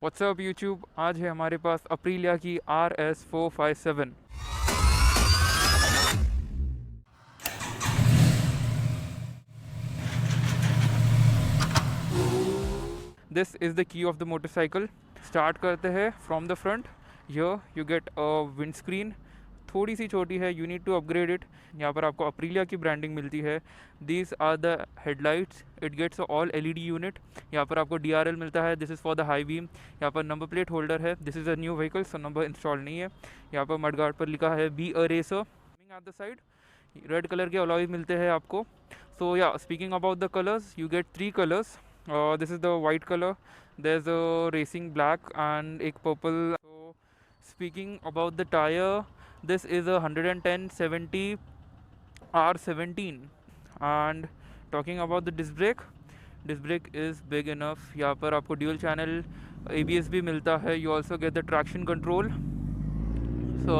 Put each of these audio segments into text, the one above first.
WhatsApp YouTube, आज है हमारे पास अप्रीलिया की RS457। This is the key of the motorcycle. Start करते हैं from the front. Here you get a wind screen, थोड़ी सी छोटी है, you need to upgrade it. यहाँ पर आपको अप्रीलिया की ब्रांडिंग मिलती है। These are the headlights, it gets all LED unit. यहाँ पर आपको DRL मिलता है, this is for the high beam. यहाँ पर नंबर प्लेट होल्डर है, this is a new vehicle so number install नहीं है। यहाँ पर मडगार्ड पर लिखा है be a racer. At the side red colour के अलॉय मिलते हैं आपको। सो या speaking about the colours, you get 3 colours. This is the white color, there's a racing black and एक purple. So speaking about the tire, this is a 110/70 R17. And talking about the disc brake is big enough. यहाँ पर आपको dual channel ABS भी मिलता है. You also get the traction control. So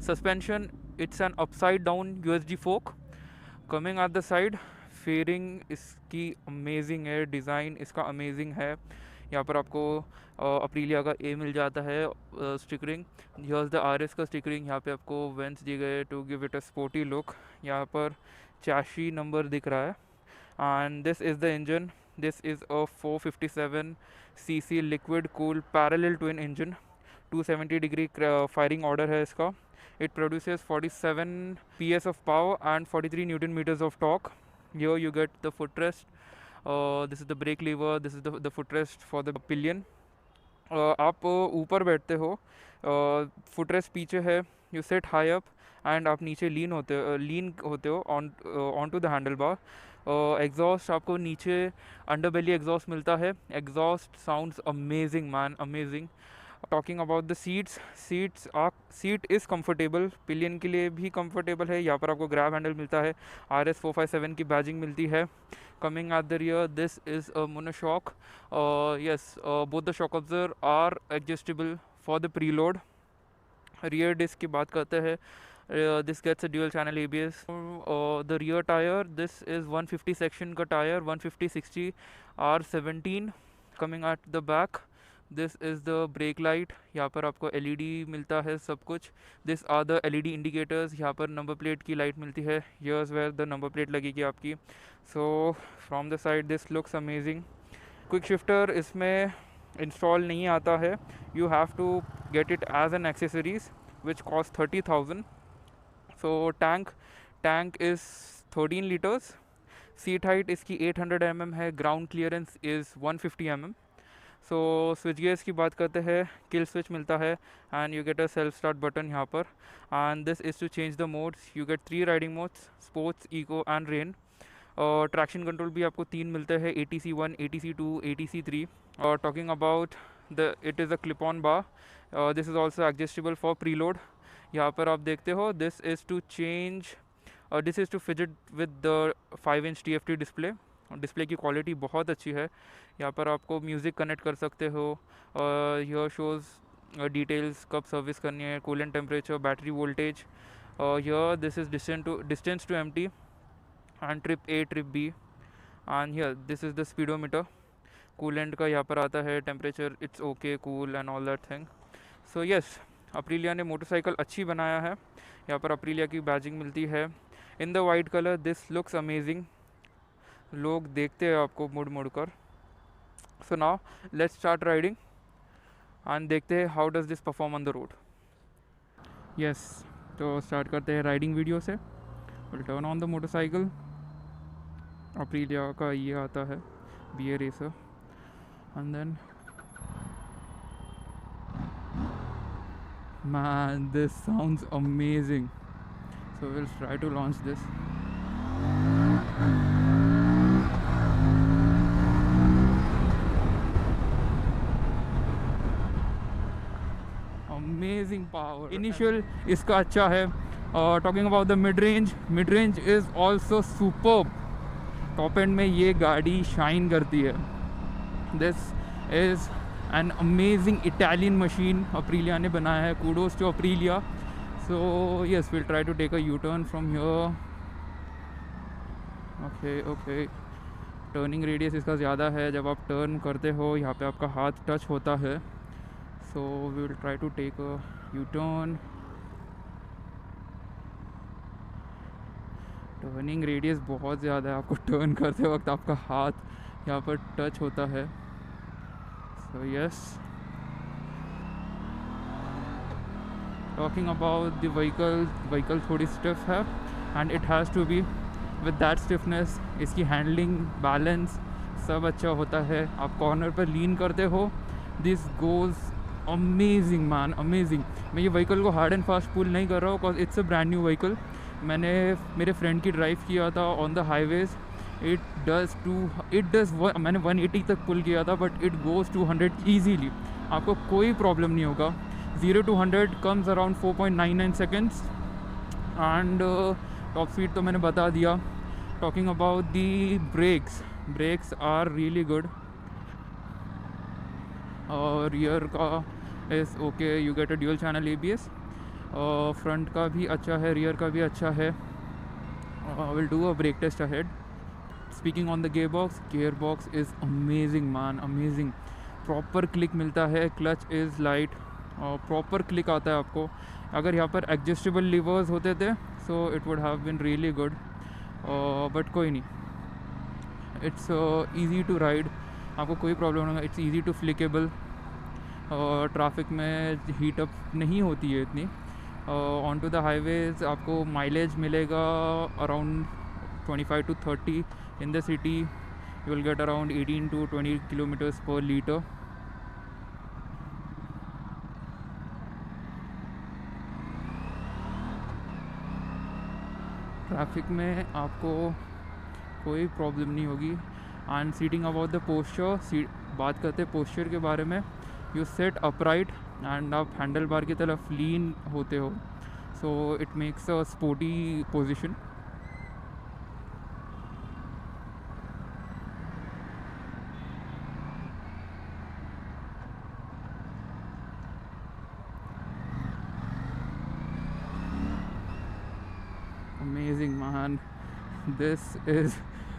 suspension, it's an upside down USD fork. Coming at the side, fairing इसकी amazing है, design इसका amazing है। यहाँ पर आपको अप्रीलिया का ए मिल जाता है स्टिकरिंग। हियर्स द RS का स्टिकरिंग। यहाँ पे आपको वेंट्स दिए गए to give it a sporty look. यहाँ पर चैशी नंबर दिख रहा है। And this is the engine, this is a 457cc liquid cool parallel twin engine. 270 degree firing order है इसका। It produces 47 PS of power and 43 Newton meters of torque. Here you get the footrest. This is the brake lever. This is the footrest for the pillion. आप ऊपर बैठते हो, footrest पीछे है, you set high up and आप नीचे lean होते हो on to the handle bar. Exhaust आपको नीचे अंडर बेली एग्जॉस्ट मिलता है। Exhaust sounds amazing man, amazing. Talking about the seat is comfortable, pillion के लिए भी कम्फर्टेबल है। यहाँ पर आपको ग्रैब हैंडल मिलता है, RS457 की बैजिंग मिलती है। Coming at the rear, this is a monoshock. yes, both the shock absorber are adjustable for the preload. Rear disc की बात करते हैं, this gets a dual channel ABS. The rear tire, this is 150 section का tire, 150/60 R17. Coming at the back, this is the brake light. यहाँ पर आपको LED मिलता है सब कुछ। This are the LED indicators. यहाँ पर नंबर प्लेट की लाइट मिलती है, here's where the number plate लगेगी आपकी। So from the side this looks amazing. Quick shifter इसमें इंस्टॉल नहीं आता है, you have to get it as an accessories which cost 30,000। So tank is 13 litres. Seat height इसकी 800 mm है, ground clearance is 150 mm। So switch gears की बात करते हैं, किल स्विच मिलता है and you get a self start button यहाँ पर। And this is to change the modes, you get 3 riding modes, sports, eco and rain. और traction control भी आपको 3 मिलते हैं, ATC1, ATC2, ATC3। और talking about the it is a clip on bar, this is also adjustable for preload. यहाँ पर आप देखते हो, this is to fidget with the 5-inch TFT display. Display की क्वालिटी बहुत अच्छी है। यहाँ पर आपको म्यूज़िक कनेक्ट कर सकते हो। यह शोज़ डिटेल्स, कब सर्विस करनी है, कूलेंट टेम्परेचर, बैटरी वोल्टेज। यह this is distance to empty and trip A, trip B, and here this is the speedometer. Coolant का यहाँ पर आता है, temperature, it's okay, cool and all that thing. So yes, अप्रीलिया ने motorcycle अच्छी बनाया है। यहाँ पर अप्रीलिया की बैजिंग मिलती है in the white colour. This looks amazing, लोग देखते हैं आपको मुड़ कर। So now let's start riding and देखते हैं how does this perform on the road. Yes, तो स्टार्ट करते हैं राइडिंग वीडियो से। Will turn on the motorcycle. Aprilia का ये आता है, BA रेसर, and then man, this sounds amazing. So we'll try to launch this. Amazing power. Initial इसका अच्छा है। Talking about the mid-range is also superb. Top end में ये गाड़ी शाइन करती है। This is an amazing Italian machine Aprilia ने बनाया है। Kudos to Aprilia. So yes, will try to take a U-turn from here. Okay, turning radius इसका ज़्यादा है, जब आप टर्न करते हो यहाँ पे आपका हाथ टच होता है. So we will try to take a U turn. Turning radius बहुत ज़्यादा है, आपको टर्न करते वक्त आपका हाथ यहाँ पर टच होता है. So yes, talking about the vehicle थोड़ी स्टिफ है and it has to be with that stiffness. इसकी हैंडलिंग, बैलेंस सब अच्छा होता है. आप कॉर्नर पर लीन करते हो, this goes amazing man, amazing. मैं ये व्हीकल को हार्ड एंड फास्ट पुल नहीं कर रहा हूँ because it's a brand new vehicle. मैंने मेरे फ्रेंड की ड्राइव किया था ऑन द हाईवेज़. मैंने 180 तक पुल किया था, बट इट गोज़ 200 ईजीली. आपको कोई प्रॉब्लम नहीं होगा. 0 to 100 comes around 4.99 seconds. And top speed तो मैंने बता दिया. Talking about the brakes are really good. और रियर का is okay, you get a dual channel ABS. Front का भी अच्छा है, रियर का भी अच्छा है. Will do a brake test ahead. Speaking on the gear box is amazing man, amazing. Proper click मिलता है. Clutch is light, proper click आता है आपको. अगर यहाँ पर एडजस्टेबल लीवर्स होते थे so it would have been really good, but कोई नहीं. इट्स ईजी टू राइड, आपको कोई प्रॉब्लम नहीं होगा. It's easy to flickable. Traffic में हीट अप नहीं होती है इतनी. ऑन टू द हाईवेज़ आपको माइलेज मिलेगा around 25 to 30. In the city you will get around 18 to 20 kilometres per litre. Traffic में आपको कोई प्रॉब्लम नहीं होगी. And seating about the posture, बात करते हैं पोस्चर के बारे में. यू सेट अपराइट एंड आप हैंडल बार की तरफ लीन होते हो, so it makes a sporty position. Amazing man, this is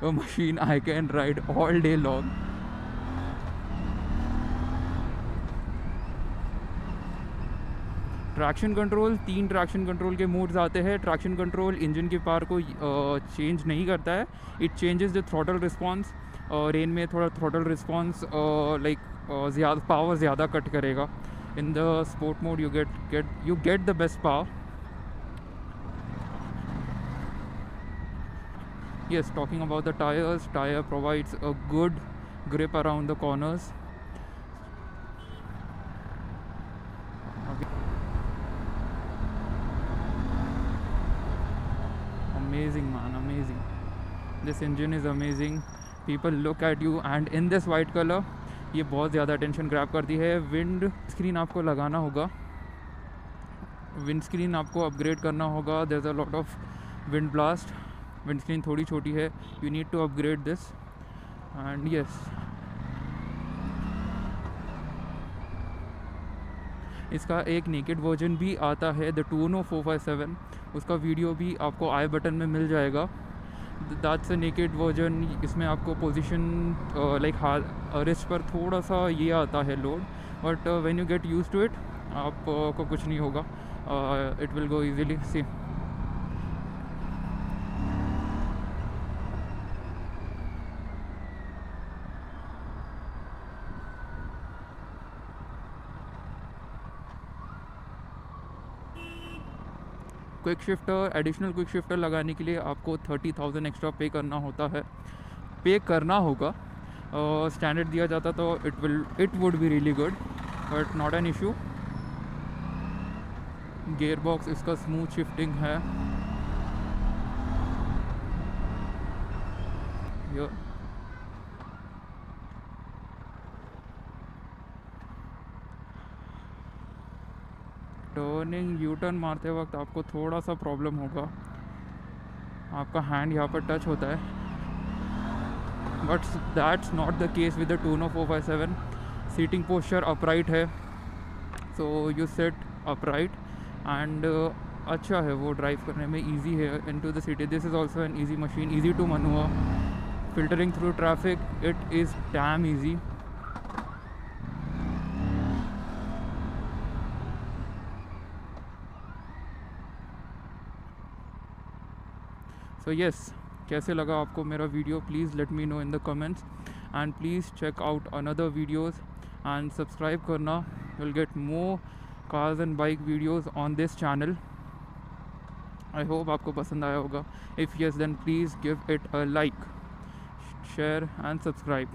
a machine I can ride all day long. Traction control, 3 traction control के मोड्स आते हैं. ट्रैक्शन कंट्रोल इंजन की power को चेंज नहीं करता है. It changes the throttle response. Rain में थोड़ा थ्रॉटल रिस्पॉन्स ज़्यादा पावर ज़्यादा कट करेगा. In the sport mode you get the best power. Yes, talking about the tires, tire provides a good grip around the corners. Amazing man, amazing. This engine is amazing. People look at you and in this white color, ये बहुत ज़्यादा attention grab करती है. Wind screen आपको लगाना होगा, wind screen आपको upgrade करना होगा. There is a lot of wind blast. Wind screen थोड़ी छोटी है, you need to upgrade this. And yes, इसका एक नेकेड वर्जन भी आता है, द टूनो 457. उसका वीडियो भी आपको आई बटन में मिल जाएगा. That's a naked version. इसमें आपको पोजीशन लाइक रिस्ट पर थोड़ा सा ये आता है load, but when you get used to it आपको कुछ नहीं होगा. It will go easily. See, quick shifter, additional quick shifter लगाने के लिए आपको 30,000 एक्स्ट्रा पे करना होगा. स्टैंडर्ड दिया जाता तो it would be really good, but not an issue. Gear box इसका स्मूथ शिफ्टिंग है. टर्निंग यू टर्न मारते वक्त आपको थोड़ा सा प्रॉब्लम होगा. आपका हैंड यहाँ पर टच होता है, but that's not the case with the Tuono 457. Seating posture upright है, so you sit upright and अच्छा है वो ड्राइव करने में. ईजी है into the city. This is also an easy machine, easy to manoeuvre. filtering through traffic, it is damn easy. So yes, कैसे लगा आपको मेरा video? Please let me know in the comments and please check out another videos and subscribe करना. Will get more cars and bike videos on this channel. I hope आपको पसंद आया होगा. If yes then please give it a like, share and subscribe.